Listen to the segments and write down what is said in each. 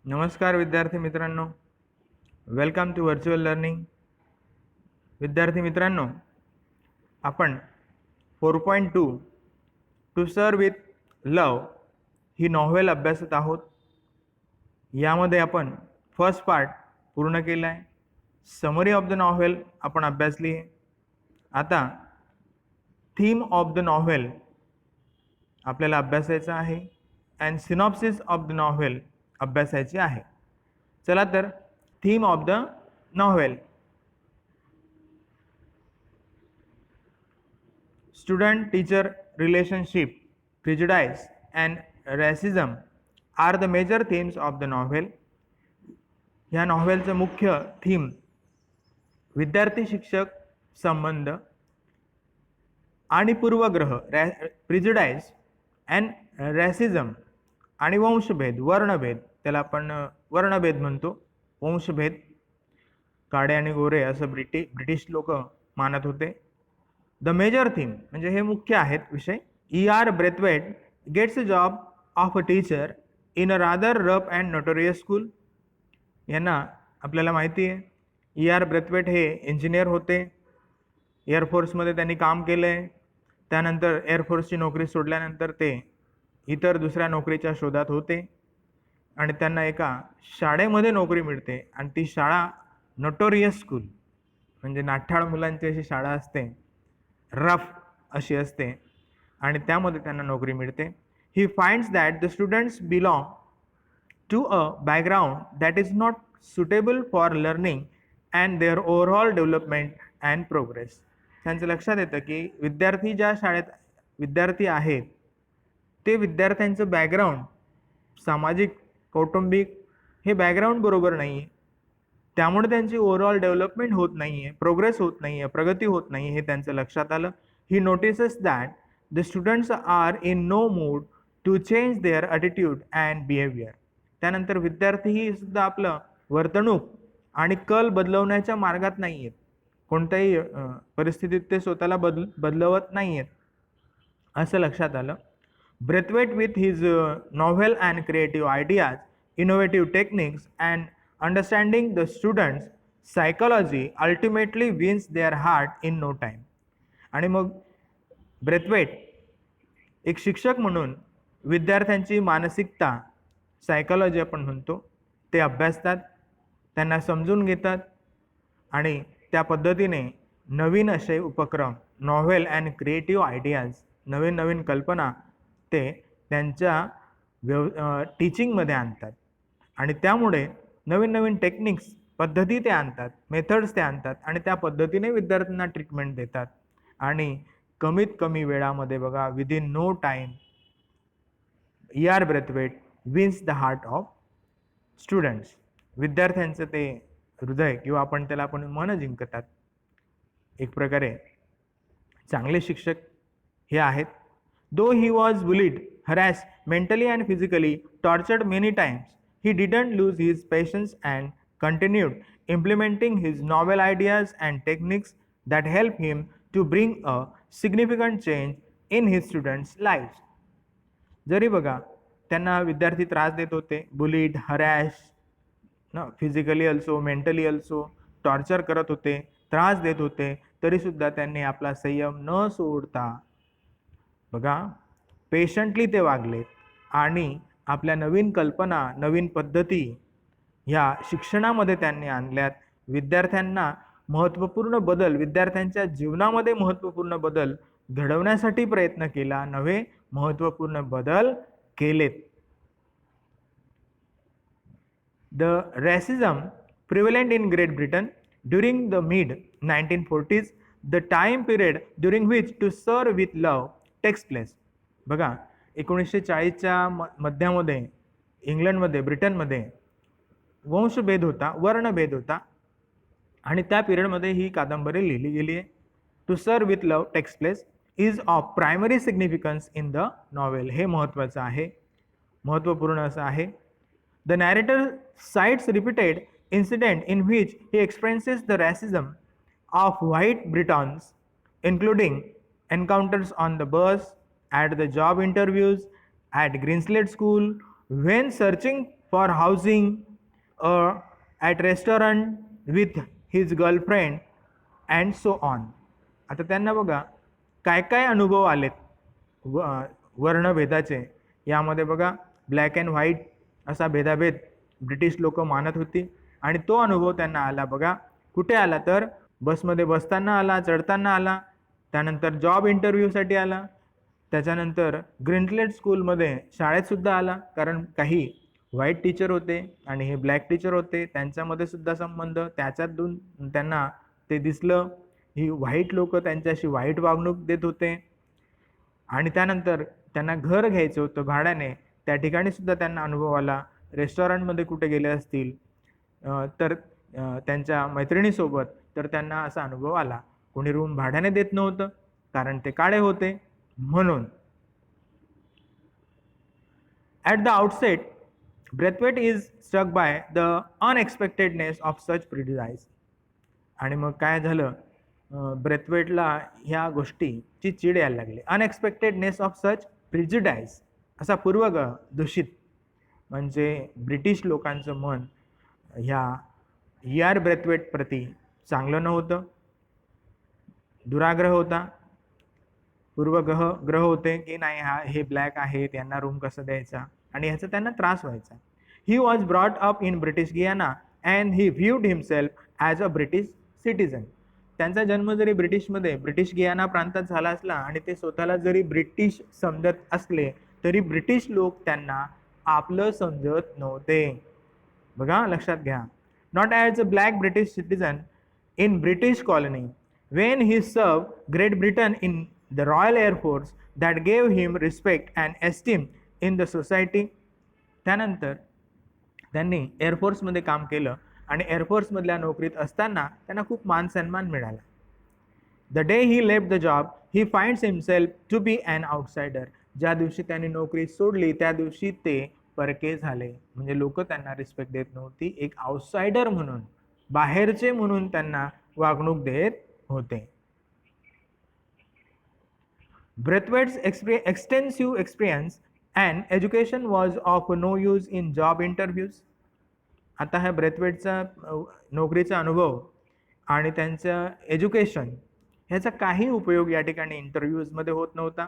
नमस्कार विद्यार्थी मित्रांनो, वेलकम टू व्हर्च्युअल लर्निंग. विद्यार्थी मित्रांनो, आपण 4.2 to sir with love he novel अभ्यासत आहोत. यामध्ये आपण फर्स्ट पार्ट पूर्ण केला आहे. समरी ऑफ द नॉव्हेल आपण अभ्यासली आहे. आता थीम ऑफ द नॉव्हेल आपल्याला अभ्यासायचं आहे and synopsis of the novel अभ्यासायची आहे. चला तर theme of the novel. Student teacher relationship, prejudice and racism are the major themes of the novel. ह्या नॉव्हेलचं मुख्य थीम विद्यार्थी शिक्षक संबंध आणि पूर्वग्रह, प्रिजुडाइस अँड रॅसिझम आणि वंशभेद, वर्णभेद, त्याला आपण वर्णभेद म्हणतो, वंशभेद. काळे आणि गोरे असं ब्रिटिश लोक मानत होते. द मेजर थीम म्हणजे हे मुख्य आहेत विषय. E.R. Braithwaite gets a job of a teacher in a rather rough and notorious school. यांना आपल्याला माहिती आहे, E.R. ब्रेथवेट हे इंजिनियर होते. एअरफोर्समध्ये त्यांनी काम केलं आहे. त्यानंतर एअरफोर्सची नोकरी सोडल्यानंतर ते इतर दुसऱ्या नोकरीच्या शोधात होते आणि त्यांना एका शाळेमध्ये नोकरी मिळते आणि ती शाळा नोटोरियस स्कूल म्हणजे नाठाळ मुलांची अशी शाळा असते, रफ अशी असते आणि त्यामध्ये त्यांना नोकरी मिळते. He finds that the students belong to a background that is not suitable for learning and their overall development and progress. त्यांचं लक्षात येतं की विद्यार्थी ज्या शाळेत विद्यार्थी आहेत ते विद्यार्थ्यांचं बॅकग्राऊंड, सामाजिक, कौटुंबिक हे बॅकग्राऊंड बरोबर नाही आहे. त्यामुळे त्यांची ओव्हरऑल डेव्हलपमेंट होत नाही आहे, प्रोग्रेस होत नाही आहे, प्रगती होत नाही हे त्यांचं लक्षात आलं. He notices that the students are in no mood to change their attitude and behaviour. त्यानंतर विद्यार्थीही सुद्धा आपलं वर्तणूक आणि कल बदलवण्याच्या मार्गात नाही आहेत. कोणत्याही परिस्थितीत ते स्वतःला बदलवत नाही आहेत असं लक्षात आलं. Braithwaite with his novel and creative ideas, innovative techniques and understanding the students' psychology ultimately wins their heart in no time. आणि मग ब्रेथवेट एक शिक्षक म्हणून विद्यार्थ्यांची मानसिकता, सायकॉलॉजी आपण म्हणतो, ते अभ्यासतात, त्यांना समजून घेतात आणि त्या पद्धतीने नवीन असे उपक्रम, नॉव्हेल अँड क्रिएटिव्ह आयडियाज, नवीन नवीन कल्पना ते त्यांच्या टीचिंगमध्ये आणतात आणि त्यामुळे नवीन नवीन टेक्निक्स, पद्धती ते आणतात, मेथड्स ते आणतात आणि त्या पद्धतीने विद्यार्थ्यांना ट्रीटमेंट देतात. आणि कमीत कमी वेळामध्ये बघा, within no time E.R. Braithwaite wins the heart of students. विद्यार्थ्यांचं ते हृदय किंवा आपण त्याला आपण मन जिंकतात. एक प्रकारे चांगले शिक्षक हे आहेत. Though he was bullied, harassed, mentally and physically tortured many times, he didn't lose his patience and continued implementing his novel ideas and techniques that helped him to bring a significant change in his students' lives. जरी बघा त्यांना विद्यार्थी त्रास देत होते, bullied, harass, physically also, mentally also torture करत होते, त्रास देत होते, तरीसुद्धा त्यांनी आपला संयम न सोडता बघा पेशंटली ते वागले आणि आपल्या नवीन कल्पना, नवीन पद्धती ह्या शिक्षणामध्ये त्यांनी आणल्यात. विद्यार्थ्यांना महत्त्वपूर्ण बदल, विद्यार्थ्यांच्या जीवनामध्ये महत्त्वपूर्ण बदल घडवण्यासाठी प्रयत्न केला, नवे महत्त्वपूर्ण बदल केलेत. The racism prevalent in Great Britain during the mid-1940s, the time period during which To Serve with Love takes place. बघा 1940च्या मध्यामध्ये इंग्लंडमध्ये, ब्रिटनमध्ये वंशभेद होता, वर्णभेद होता आणि त्या पिरियडमध्ये ही कादंबरी लिहिली गेली आहे. To sir with love takes place is of primary significance in the novel. हे महत्त्वाचं आहे, महत्त्वपूर्ण असं आहे. The narrator cites repeated incident in which he experiences the racism of white Britons, including encounters on the bus, at the job interviews, at Greenslade School, when searching for housing at restaurant with his girlfriend and so on. आता त्यांना बघा काय काय अनुभव आलेत वर्णभेदाचे. यामध्ये बघा black and white असा भेदाभेद ब्रिटिश लोक मानत होती आणि तो अनुभव त्यांना आला. बघा कुठे आला तर बसमध्ये बसताना आला, चढताना आला, त्यानंतर जॉब इंटरव्ह्यूसाठी आला, त्याच्यानंतर ग्रिंटलेट स्कूलमध्ये शाळेतसुद्धा आला, कारण काही व्हाईट टीचर होते आणि हे ब्लॅक टीचर होते, त्यांच्यामध्ये सुद्धा संबंध त्याच्यातून त्यांना ते दिसलं. ही व्हाईट लोक त्यांच्याशी वाईट वागणूक देत होते. आणि त्यानंतर त्यांना घर घ्यायचं होतं भाड्याने, त्या ठिकाणी सुद्धा त्यांना अनुभव आला. रेस्टॉरंटमध्ये कुठे गेले असतील तर त्यांच्या मैत्रिणीसोबत, तर त्यांना असा अनुभव आला. कोणी रूम भाड्याने देत नव्हतं कारण ते काळे होते म्हणून. At the outset Braithwaite is struck by the unexpectedness of such prejudice. आणि मग काय झालं, ब्रेथवेटला ह्या गोष्टीची चीड यायला लागली. अनएक्सपेक्टेडनेस ऑफ सच प्रिजुडाइज असा पूर्वग्रह, दूषित, म्हणजे ब्रिटिश लोकांचं मन ह्या ब्रेथवेट प्रती चांगलं नव्हतं, दुराग्रह होता, पूर्वग्रह होते की नाही हे ब्लॅक आहेत, यांना रूम कसं द्यायचा, आणि ह्याचा त्यांना त्रास व्हायचा. He was brought up in British Guiana and he viewed himself as a British citizen. त्यांचा जन्म जरी ब्रिटिश गियाना प्रांतात झाला असला आणि ते स्वतःला जरी ब्रिटिश समजत असले तरी ब्रिटिश लोक त्यांना आपलं समजत नव्हते. बघा लक्षात घ्या. Not as a black British citizen in British colony when he served Great Britain in the Royal Air Force that gave him respect and esteem in the society. त्यानंतर त्यांनी एअरफोर्समध्ये काम केलं आणि एअरफोर्समधल्या नोकरीत असताना त्यांना खूप मान सन्मान मिळाला. The day he left the job he finds himself to be an outsider. ज्या दिवशी त्यांनी नोकरी सोडली त्या दिवशी ते परके झाले, म्हणजे लोक त्यांना रिस्पेक्ट देत नव्हती, एक आउटसाइडर म्हणून, बाहेरचे म्हणून त्यांना वागणूक देत होते. Braithwaite's extensive experience and education was of no use in job interviews. आता ह्या ब्रेथवेटचा नोकरीचा अनुभव आणि त्यांचं एज्युकेशन ह्याचा काही उपयोग या ठिकाणी इंटरव्ह्यूजमध्ये होत नव्हता.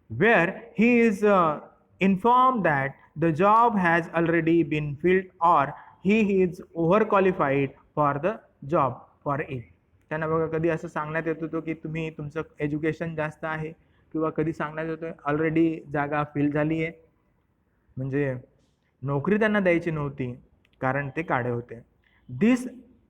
Where he is inform that the job has already been filled or he is over qualified for the job for it. त्यांना बघा कधी असं सांगण्यात येत होतं की तुम्ही तुमचं एज्युकेशन जास्त आहे, किंवा कधी सांगण्यात येतं ऑलरेडी जागा फिल झाली आहे, म्हणजे नोकरी त्यांना द्यायची नव्हती कारण ते काळे होते. This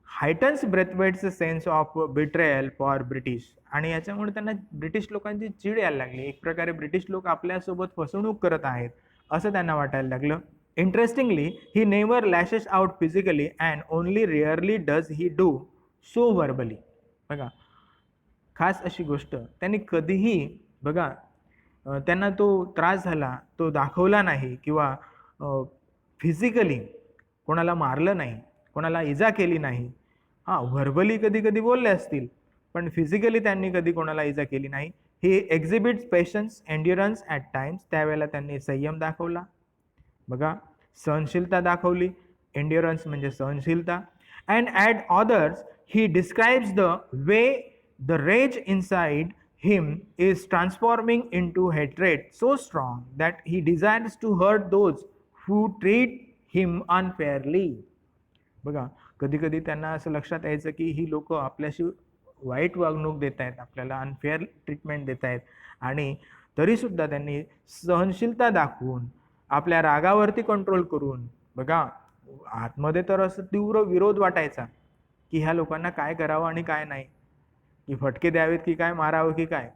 heightens Braithwaite's sense of betrayal for British. आणि याच्यामुळे त्यांना ब्रिटिश लोकांची चीड यायला लागली. एक प्रकारे ब्रिटिश लोक आपल्यासोबत फसवणूक करत आहेत असं त्यांना वाटायला लागलं. Interestingly he never lashes out physically and only rarely does he do so verbally. बघा खास अशी गोष्ट, त्यांनी कधीही बघा त्यांना तो त्रास झाला तो दाखवला नाही, किंवा फिजिकली कोणाला मारलं नाही, कोणाला इजा केली नाही. हां, व्हर्बली कधी कधी बोलले असतील, पण फिजिकली त्यांनी कधी कोणाला इजा केली नाही. ही एक्झिबिट्स पेशन्स एंड्युरन्स ॲट टाइम्स. त्यावेळेला त्यांनी संयम दाखवला, बघा सहनशीलता दाखवली. एंड्युरन्स म्हणजे सहनशीलता. And at others he describes the way the rage inside him is transforming into hatred so strong that he desires to hurt those who treat him unfairly. बघा कधी कधी त्यांना असं लक्षात यायचं की ही लोक आपल्याशी वाईट वागणूक देत आहेत, आपल्याला अनफेअर ट्रीटमेंट देत आहेत, आणि तरीसुद्धा त्यांनी सहनशीलता दाखवून आपल्या रागावरती कंट्रोल करून, बघा आतमध्ये तर असं तीव्र विरोध वाटायचा की ह्या लोकांना काय करावं आणि काय नाही, की फटके द्यावेत की काय, मारावं की काय,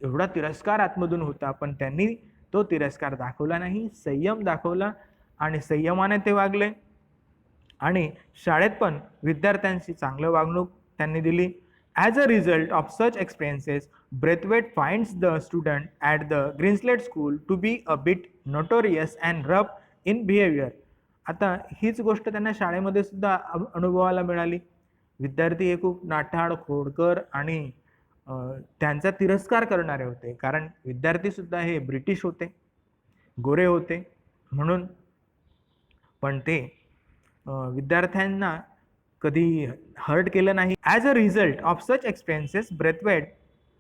एवढा तिरस्कार आतमधून होता. पण त्यांनी तो तिरस्कार दाखवला नाही, संयम दाखवला आणि संयमाने ते वागले. आणि शाळेत पण विद्यार्थ्यांशी चांगलं वागणूक त्यांनी दिली. As a result of such experiences Braithwaite finds the student at the Greenslade school to be a bit notorious and rough in behaviour. आता हीच गोष्ट त्यांना शाळेमध्ये सुद्धा अनुभवाला मिळाली. विद्यार्थी हे खूप नाठाळ, खोडकर आणि त्यांचा तिरस्कार करणारे होते, कारण विद्यार्थीसुद्धा हे ब्रिटिश होते, गोरे होते म्हणून. पण ते विद्यार्थ्यांना कधी हर्ट केलं नाही. As a result of such experiences Braithwaite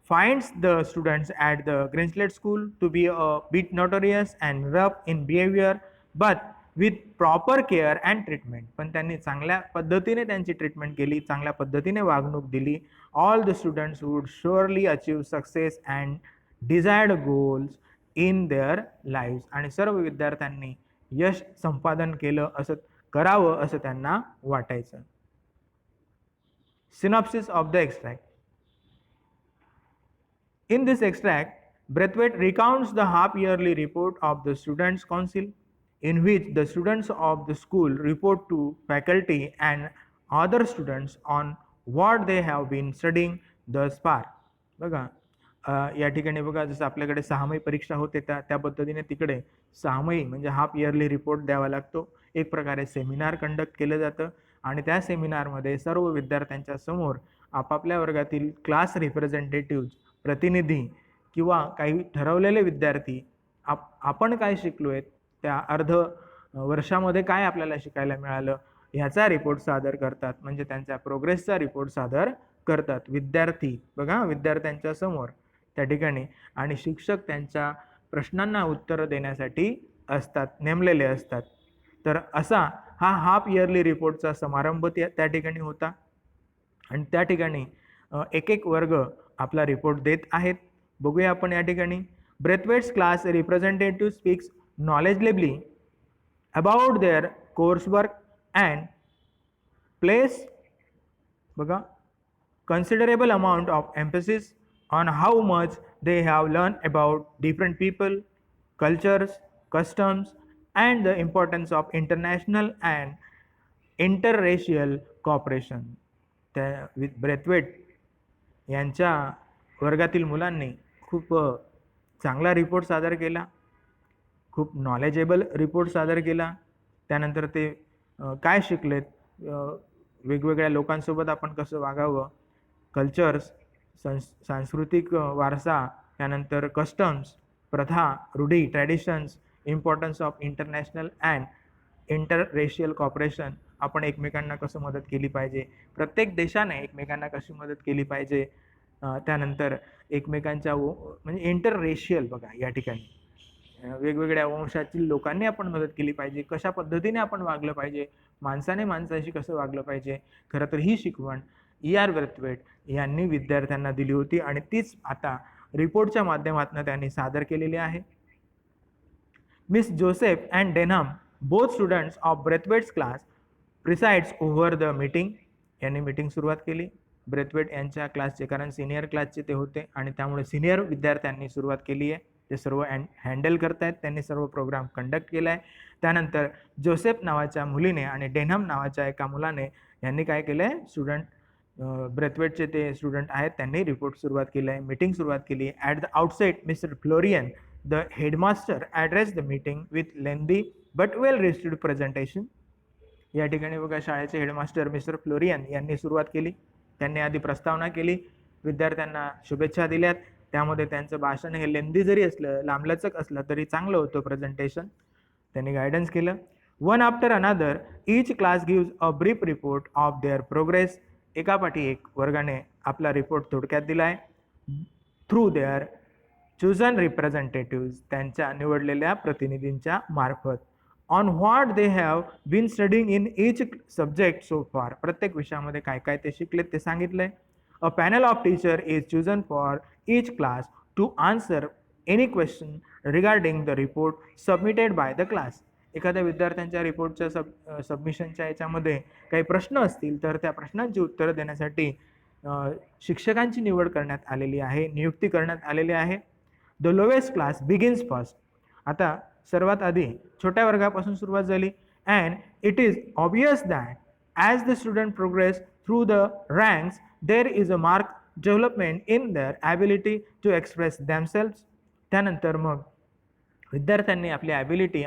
finds the students at the Grinchlet School to be a bit notorious and rough in behavior, but with proper care and treatment. पण त्यांनी चांगल्या पद्धतीने त्यांची ट्रीटमेंट केली, चांगल्या पद्धतीने वागणूक दिली. All the students would surely achieve success and desired goals in their lives. आणि सर्व विद्यार्थ्यांनी यश संपादन केलं असं करावं असं त्यांना वाटायचं. Synopsis of the extract. In this extract, Braithwaite recounts the half-yearly report of the Students' Council, in which the students of the school report to faculty and other students on what they have been studying thus far. बघा या ठिकाणी बघा जसं आपल्याकडे 6माही परीक्षा होते त्या पद्धतीने तिकडे 6माही म्हणजे हाफ इयरली रिपोर्ट द्यावा लागतो. एक प्रकारे सेमिनार कंडक्ट केलं जातं आणि त्या सेमिनारमध्ये सर्व विद्यार्थ्यांच्या समोर आपापल्या वर्गातील क्लास रिप्रेझेंटेटिव्ह प्रतिनिधी किंवा काही ठरवलेले विद्यार्थी आपण काय शिकलो आहे, त्या वर्षामध्ये काय आपल्याला शिकायला मिळालं ह्याचा रिपोर्ट सादर करतात. म्हणजे त्यांच्या प्रोग्रेसचा रिपोर्ट सादर करतात विद्यार्थी. बघा विद्यार्थ्यांच्या समोर त्या ठिकाणी आणि शिक्षक त्यांच्या प्रश्नांना उत्तरं देण्यासाठी असतात, नेमलेले असतात. तर असा हा हाफ इयरली रिपोर्टचा समारंभ त्या ठिकाणी होता आणि त्या ठिकाणी एक एक वर्ग आपला रिपोर्ट देत आहेत. बघूया आपण या ठिकाणी. Braithwaite's class representative speaks knowledgeably about their course work and place बघा considerable amount of emphasis on how much they have learned about different people, cultures, customs, and the importance of international and interracial cooperation. त्या Brathwaite यांच्या वर्गातील मुलांनी खूप चांगला report सादर केला, खूप नॉलेजेबल रिपोर्ट सादर केला. त्यानंतर ते काय शिकलेत, वेगवेगळ्या लोकांसोबत आपण कसं वागावं, कल्चर्स सांस्कृतिक वारसा, त्यानंतर कस्टम्स प्रथा रूढी traditions, importance of international and interracial cooperation, आपण एकमेकांना कसं मदत केली पाहिजे, प्रत्येक देशाने एकमेकांना कशी मदत केली पाहिजे, त्यानंतर एकमेकांच्या म्हणजे इंटररेशियल बघा या ठिकाणी वेगवेगळ्या वंशातील लोकांनी आपण मदत केली पाहिजे, कशा पद्धतीने आपण वागलं पाहिजे, माणसाने माणसाशी कसं वागलं पाहिजे. खरं तर ही शिकवण E.R. ब्रेथवेट यांनी विद्यार्थ्यांना दिली होती आणि तीच आता रिपोर्टच्या माध्यमातून त्यांनी सादर केलेली आहे. Miss Joseph and Denham both students of Braithwaite's class presides over the meeting. यांनी मीटिंग सुरुवात केली ब्रेथवेट यांच्या क्लासचे, कारण सिनियर क्लासचे ते होते आणि त्यामुळे सिनियर विद्यार्थ्यांनी सुरुवात केली आहे. ते सर्व हँडल करतायत, त्यांनी सर्व प्रोग्राम कंडक्ट केला आहे. त्यानंतर जोसेफ नावाच्या मुलीने आणि डेनहम नावाच्या एका मुलाने यांनी काय केलं आहे, स्टुडंट ब्रेथवेटचे ते स्टुडंट आहेत त्यांनी रिपोर्ट सुरुवात केली आहे, मीटिंग सुरुवात केली. At the outset mister Florian the headmaster address the meeting with lengthy but well rested presentation. या ठिकाणी बघा शाळेचे हेडमास्टर मिस्टर फ्लोरियन यांनी सुरुवात केली. त्यांनी आधी प्रस्तावना केली, विद्यार्थ्यांना शुभेच्छा दिल्यात. त्यामध्ये त्यांचं भाषण हे लेंदी जरी असलं, लांबलचक असलं तरी चांगलं होतं प्रेझेंटेशन. त्यांनी गायडन्स केलं. One after another each class gives a brief report of their progress. एकापाठी एक वर्गाने आपला रिपोर्ट थोडक्यात दिला आहे. थ्रू देअर चूजन रिप्रेझेंटेटिव्ज, त्यांच्या निवडलेल्या प्रतिनिधींच्या मार्फत. On what they have been studying in each subject so far, प्रत्येक विषयामध्ये काय काय ते शिकलेत ते सांगितलंय. A panel of teacher is chosen for each class to answer any question regarding the report submitted by the class. एखाद्या विद्यार्थ्यांच्या रिपोर्टच्या सबमिशनच्या याच्यामध्ये काही प्रश्न असतील तर त्या प्रश्नांची उत्तरं देण्यासाठी शिक्षकांची निवड करण्यात आलेली आहे, नियुक्ती करण्यात आलेली आहे. The lowest class begins first. आता सर्वात आधी छोट्या वर्गापासून सुरुवात झाली. And it is obvious that as the student progress through the ranks there is a mark development in their ability to express themselves. त्यानंतर मग विद्यार्थ्यांनी आपली ॲबिलिटी,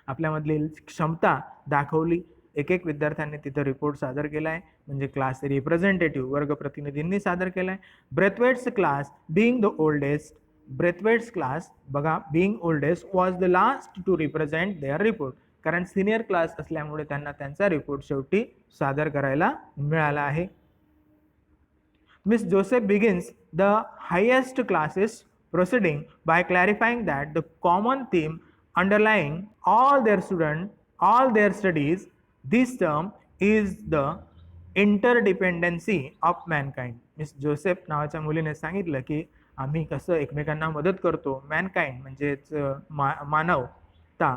आपल्यामधली क्षमता दाखवली. एक एक विद्यार्थ्यांनी तिथं रिपोर्ट सादर केला आहे, म्हणजे क्लास रिप्रेझेंटेटिव्ह वर्ग प्रतिनिधींनी सादर केला आहे. Braithwaite's class being the oldest, Braithwaite's class बघा being oldest was the last to represent their report. कारण सिनियर क्लास असल्यामुळे त्यांना त्यांचा रिपोर्ट शेवटी सादर करायला मिळाला आहे. Miss Joseph begins the highest classes proceeding by clarifying that the common theme underlying all their studies this term is the interdependency of mankind. Miss Joseph नावाच्या मुलीने सांगितलं की आम्ही कसं एकमेकांना मदत करतो. मॅनकाइंड म्हणजेच मानवता.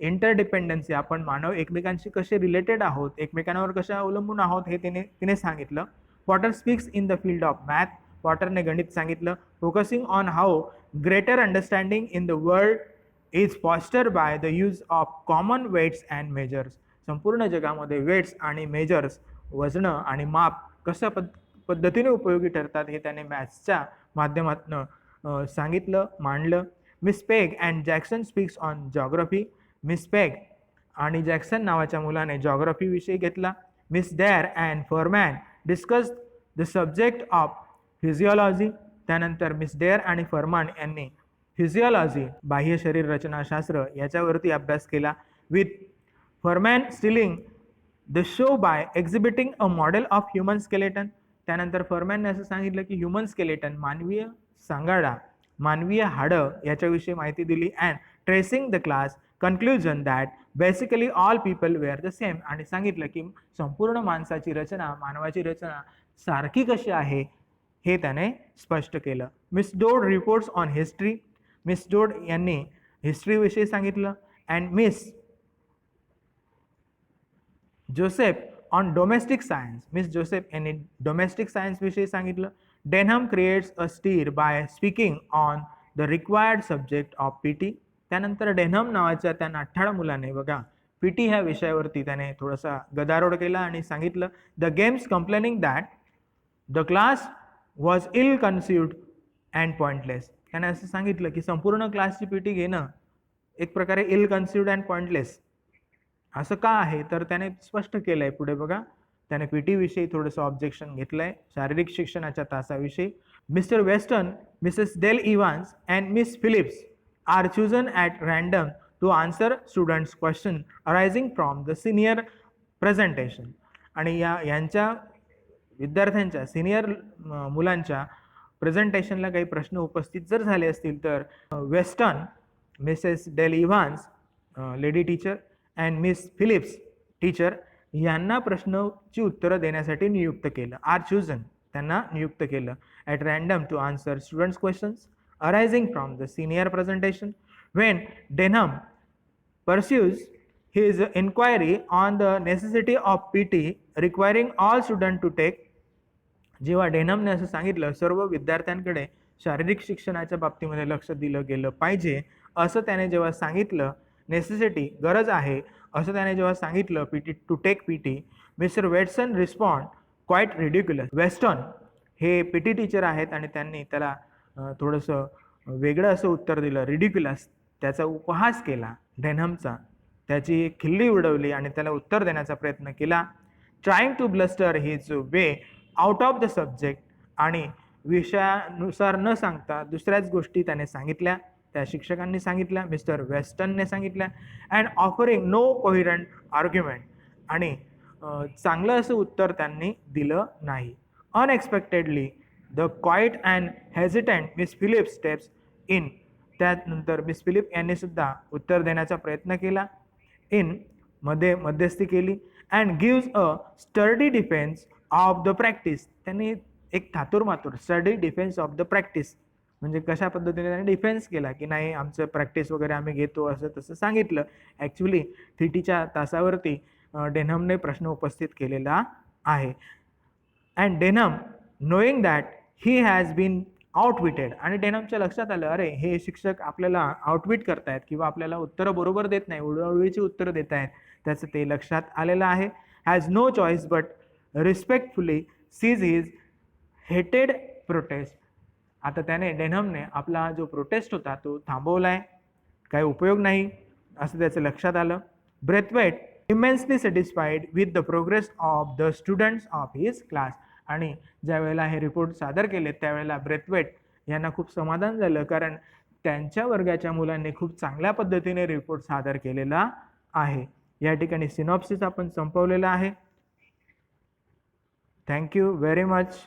इंटरडिपेंडन्सी आपण मानव एकमेकांशी कसे रिलेटेड आहोत, एकमेकांवर कशा अवलंबून आहोत हे तिने सांगितलं. Potter speaks in the field of math. पॉटरने गणित सांगितलं. Focusing on how greater understanding in the world is foster by the use of common weights and measures. संपूर्ण जगामध्ये वेट्स आणि मेजर्स, वजनं आणि माप कशा पद्धतीने उपयोगी ठरतात हे त्याने मॅथ्सच्या माध्यमातून सांगितलं, मांडलं. Miss Peg and Jackson speaks on geography. Miss Peg आणि जॅक्सन नावाच्या मुलाने जॉग्रफी विषय घेतला. Miss Dare and Fernman discuss the subject of physiology. त्यानंतर मिस डेअर आणि फरमान यांनी फिजिओलॉजी, बाह्य शरीर रचनाशास्त्र याच्यावरती अभ्यास केला. With Fernman stealing the show by exhibiting a model of human skeleton. त्यानंतर फरमॅनने असं सांगितलं की ह्युमन स्केलेटन, मानवीय सांगाडा, मानवीय हाडं याच्याविषयी माहिती दिली. And tracing the class conclusion that basically all people were the same. आणि सांगितलं की संपूर्ण माणसाची रचना, मानवाची रचना सारखी कशी आहे हे त्याने स्पष्ट केलं. Miss Dodd reports on history. Miss Dodd यांनी हिस्ट्रीविषयी सांगितलं. And Miss Joseph on domestic science. Miss Joseph यांनी डोमेस्टिक सायन्स विषयी सांगितलं. Denham creates a stir by speaking on the required subject of PT. त्यानंतर डेनहम नावाच्या त्या नाठाळ मुलाने बघा पीटी ह्या विषयावरती त्याने थोडासा गदारोळ केला आणि सांगितलं the games complaining that the class was ill conceived and pointless. त्याने असं सांगितलं की संपूर्ण क्लासची पीटी घेणं एक प्रकारे इल कन्सिव्ड अँड पॉइंटलेस असं का आहे, तर त्याने स्पष्ट केलं आहे पुढे बघा. त्याने पीटी विषयी थोडंसं ऑब्जेक्शन घेतलं आहे, शारीरिक शिक्षणाच्या तासाविषयी. Mr Weston, Mrs Dale Evans and Miss Phillips are chosen at random to answer students' question arising from the senior presentation. आणि यांच्या विद्यार्थ्यांच्या सिनियर मुलांच्या प्रेझेंटेशनला काही प्रश्न उपस्थित जर झाले असतील तर western, Mrs Dale Evans lady teacher and Miss Phillips teacher यांना प्रश्नाची उत्तरं देण्यासाठी नियुक्त केलं. आर चूजन, त्यांना नियुक्त केलं. At random to answer students questions arising from the senior presentation. When Denham pursues his inquiry on the necessity of PT requiring all students to take. जेव्हा डेनहमने असं सांगितलं सर्व विद्यार्थ्यांकडे शारीरिक शिक्षणाच्या बाबतीमध्ये लक्ष दिलं गेलं पाहिजे असं त्याने जेव्हा सांगितलं, नेसेसिटी गरज आहे असं त्याने जेव्हा सांगितलं PT to take PT, Mr वेटसन रिस्पॉन्ड क्वाईट रिडिक्युलस. वेस्टर्न हे पीटी टीचर आहेत आणि त्यांनी त्याला थोडंसं वेगळं असं उत्तर दिलं, रिडिक्युलस. त्याचा उपहास केला डेनहमचा, त्याची खिल्ली उडवली आणि त्याला उत्तर देण्याचा प्रयत्न केला. Trying to bluster his way out of the subject. आणि विषयानुसार न सांगता दुसऱ्याच गोष्टी त्याने सांगितल्या, त्या शिक्षकांनी सांगितल्या, मिस्टर वेस्टनने सांगितल्या. And offering no coherent argument. आणि चांगलं असं उत्तर त्यांनी दिलं नाही. Unexpectedly the quiet and hesitant Miss Phillip steps in. त्यानंतर मिस फिलिप यांनी सुद्धा उत्तर देण्याचा प्रयत्न केला, मध्ये मध्यस्थी केली. And gives a sturdy defence of the practice. त्यांनी एक थातुरमातुर sturdy defence of the practice म्हणजे कशा पद्धतीने त्याने डिफेन्स केला की नाही आमचं प्रॅक्टिस वगैरे आम्ही घेतो असं तसं सांगितलं. ॲक्च्युली थीटीच्या तासावरती डेनहमने प्रश्न उपस्थित केलेला आहे. And Denham knowing that he has been outwitted. आणि डेनहमच्या लक्षात आलं अरे हे शिक्षक आपल्याला आउटविट करतायत किंवा आपल्याला उत्तरं बरोबर देत नाही, उडवळीची उत्तरं देत आहेत, त्याचं ते लक्षात आलेलं आहे. Has no choice but respectfully cease his hated protest. आता त्याने डेनहमने आपला जो प्रोटेस्ट होता तो थांबवला आहे, काही उपयोग नाही असं त्याचं लक्षात आलं. Braithwaite immensely satisfied with the progress of the students of his class. आणि ज्या वेळेला हे रिपोर्ट सादर केले त्यावेळेला ब्रेथवेट यांना खूप समाधान झालं, कारण त्यांच्या वर्गाच्या मुलांनी खूप चांगल्या पद्धतीने रिपोर्ट सादर केलेला आहे. या ठिकाणी सिनॉप्सिस आपण संपवलेला आहे. Thank you very much.